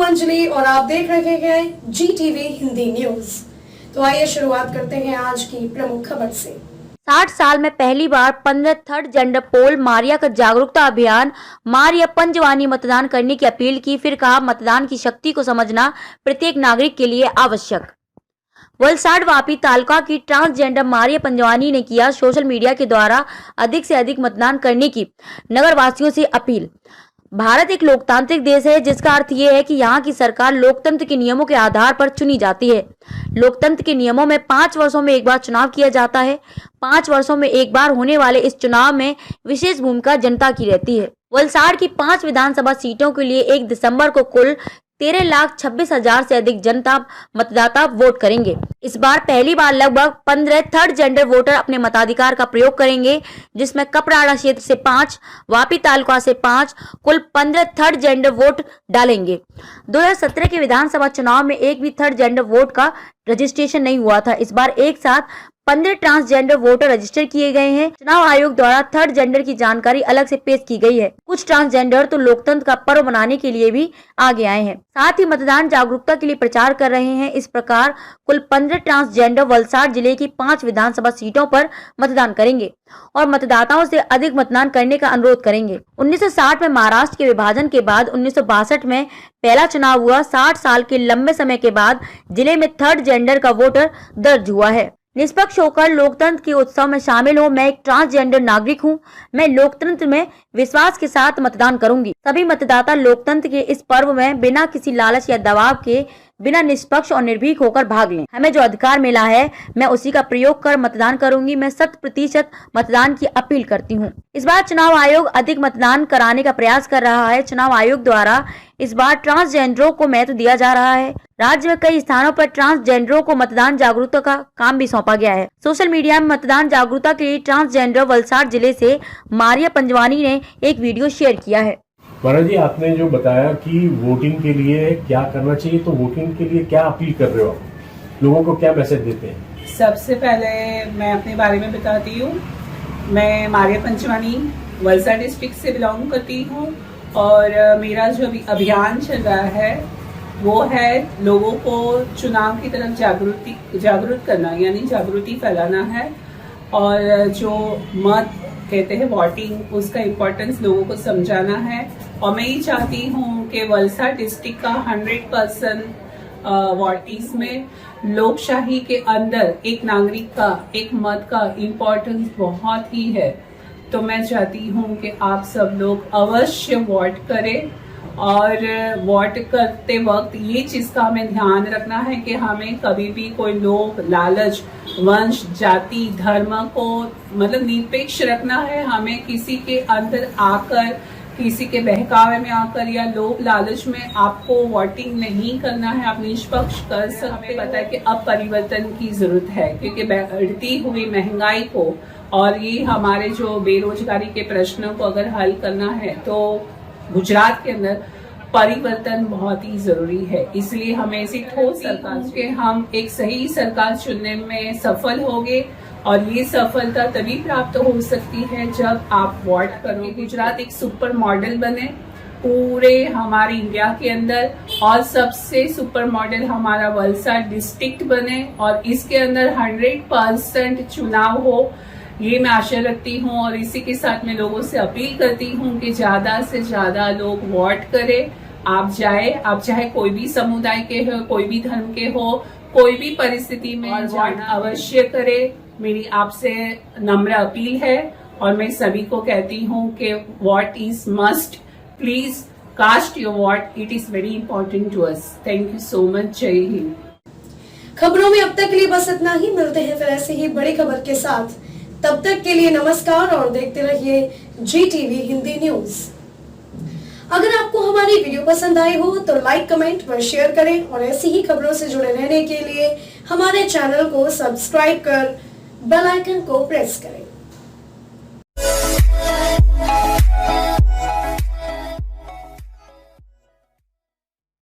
अंजलि और आप देख रहे हैं GTV हिंदी न्यूज। तो आइए शुरुआत करते हैं आज की प्रमुख खबर से। 60 साल में पहली बार 15 थर्ड जेंडर पोल मारिया का जागरूकता अभियान। मारिया पंजवानी मतदान करने की अपील की, फिर कहा मतदान की शक्ति को समझना प्रत्येक नागरिक के लिए आवश्यक। वलसाड वापी तालुका की ट्रांसजेंडर मारिया पंजवानी ने किया सोशल मीडिया के द्वारा अधिक से अधिक मतदान करने की नगर वासियों से अपील। भारत एक लोकतांत्रिक देश है, जिसका अर्थ ये है कि यहाँ की सरकार लोकतंत्र के नियमों के आधार पर चुनी जाती है। लोकतंत्र के नियमों में 5 वर्षों में एक बार चुनाव किया जाता है। 5 वर्षों में एक बार होने वाले इस चुनाव में विशेष भूमिका जनता की रहती है। वलसाड की 5 विधानसभा सीटों के लिए 1 दिसंबर को कुल 13,26,000 से अधिक जनता मतदाता वोट करेंगे। इस बार पहली बार लगभग 15 थर्ड जेंडर वोटर अपने मताधिकार का प्रयोग करेंगे, जिसमें कपराड़ा क्षेत्र से 5, वापी तालुका से 5, कुल 15 थर्ड जेंडर वोट डालेंगे। 2017 के विधानसभा चुनाव में एक भी थर्ड जेंडर वोट का रजिस्ट्रेशन नहीं हुआ था। इस बार एक साथ 15 ट्रांसजेंडर वोटर रजिस्टर किए गए हैं। चुनाव आयोग द्वारा थर्ड जेंडर की जानकारी अलग से पेश की गई है। कुछ ट्रांसजेंडर तो लोकतंत्र का पर्व मनाने के लिए भी आगे आए हैं, साथ ही मतदान जागरूकता के लिए प्रचार कर रहे हैं। इस प्रकार कुल 15 ट्रांसजेंडर वलसाड जिले की 5 विधानसभा सीटों पर मतदान करेंगे और मतदाताओं से अधिक मतदान करने का अनुरोध करेंगे। 1960 में महाराष्ट्र के विभाजन के बाद 1962 में पहला चुनाव हुआ। 60 साल के लंबे समय के बाद जिले में थर्ड जेंडर का वोटर दर्ज हुआ है। निष्पक्ष होकर लोकतंत्र के उत्सव में शामिल हो। मैं एक ट्रांसजेंडर नागरिक हूं। मैं लोकतंत्र में विश्वास के साथ मतदान करूंगी। सभी मतदाता लोकतंत्र के इस पर्व में बिना किसी लालच या दबाव के बिना निष्पक्ष और निर्भीक होकर भाग लें। हमें जो अधिकार मिला है मैं उसी का प्रयोग कर मतदान करूंगी। मैं 100% मतदान की अपील करती हूं। इस बार चुनाव आयोग अधिक मतदान कराने का प्रयास कर रहा है। चुनाव आयोग द्वारा इस बार ट्रांसजेंडरों को महत्व दिया जा रहा है। राज्य में कई स्थानों पर ट्रांसजेंडरों को मतदान जागरूकता का काम भी सौंपा गया है। सोशल मीडिया में मतदान जागरूकता के लिए ट्रांसजेंडर वलसाड जिले से मारिया पंजवानी ने एक वीडियो शेयर किया है। महाराज जी, आपने जो बताया कि वोटिंग के लिए क्या करना चाहिए, तो वोटिंग के लिए क्या अपील कर रहे हो आप, लोगों को क्या मैसेज देते हैं? सबसे पहले मैं अपने बारे में बताती हूँ। मैं मारिया पंजवानी वलसाड डिस्ट्रिक्ट से बिलोंग करती हूँ और मेरा जो अभी अभियान चल रहा है वो है लोगों को चुनाव की तरफ जागरूक करना, यानी जागृति फैलाना है। और जो मत कहते हैं वोटिंग, उसका इम्पोर्टेंस लोगों को समझाना है। और मैं ये चाहती हूँ कि वलसाड डिस्ट्रिक्ट का 100% वोटिंग्स में लोकशाही के अंदर एक नागरिक का एक मत का इम्पोर्टेंस बहुत ही है। तो मैं चाहती हूँ कि आप सब लोग अवश्य वोट करें। और वोट करते वक्त ये चीज का हमें ध्यान रखना है कि हमें कभी भी कोई लोभ, लालच, वंश, जाति, धर्म को मतलब निरपेक्ष रखना है। हमें किसी के अंदर आकर, किसी के बहकावे में आकर या लोभ लालच में आपको वोटिंग नहीं करना है। आप निष्पक्ष कर सकते। पता है कि अब परिवर्तन की जरूरत है, क्योंकि बढ़ती हुई महंगाई को और ये हमारे जो बेरोजगारी के प्रश्नों को अगर हल करना है तो गुजरात के अंदर परिवर्तन बहुत ही जरूरी है। इसलिए हमें ऐसी ठोस सरकार के हम एक सही सरकार चुनने में सफल होंगे। और ये सफलता तभी प्राप्त हो सकती है जब आप वोट करोगे। गुजरात एक सुपर मॉडल बने पूरे हमारे इंडिया के अंदर, और सबसे सुपर मॉडल हमारा वलसाड डिस्ट्रिक्ट बने और इसके अंदर 100% चुनाव हो, ये मैं आशा रखती हूँ। और इसी के साथ मैं लोगों से अपील करती हूँ कि ज्यादा से ज्यादा लोग वोट करें। आप चाहे कोई भी समुदाय के हो, कोई भी धर्म के हो, कोई भी परिस्थिति में वोट अवश्य करें। मेरी आपसे नम्र अपील है और मैं सभी को कहती हूँ कि vote is must. Please cast your vote, it is very important to us. Thank you so much. जय हिंद। खबरों में अब तक के लिए बस इतना ही। मिलते हैं फिर ऐसे ही बड़ी खबर के साथ। तब तक के लिए नमस्कार और देखते रहिए GTV हिंदी न्यूज। अगर आपको हमारी वीडियो पसंद आई हो तो लाइक, कमेंट व शेयर करें और ऐसी ही खबरों से जुड़े रहने के लिए हमारे चैनल को सब्सक्राइब कर बेल आइकन को प्रेस करें।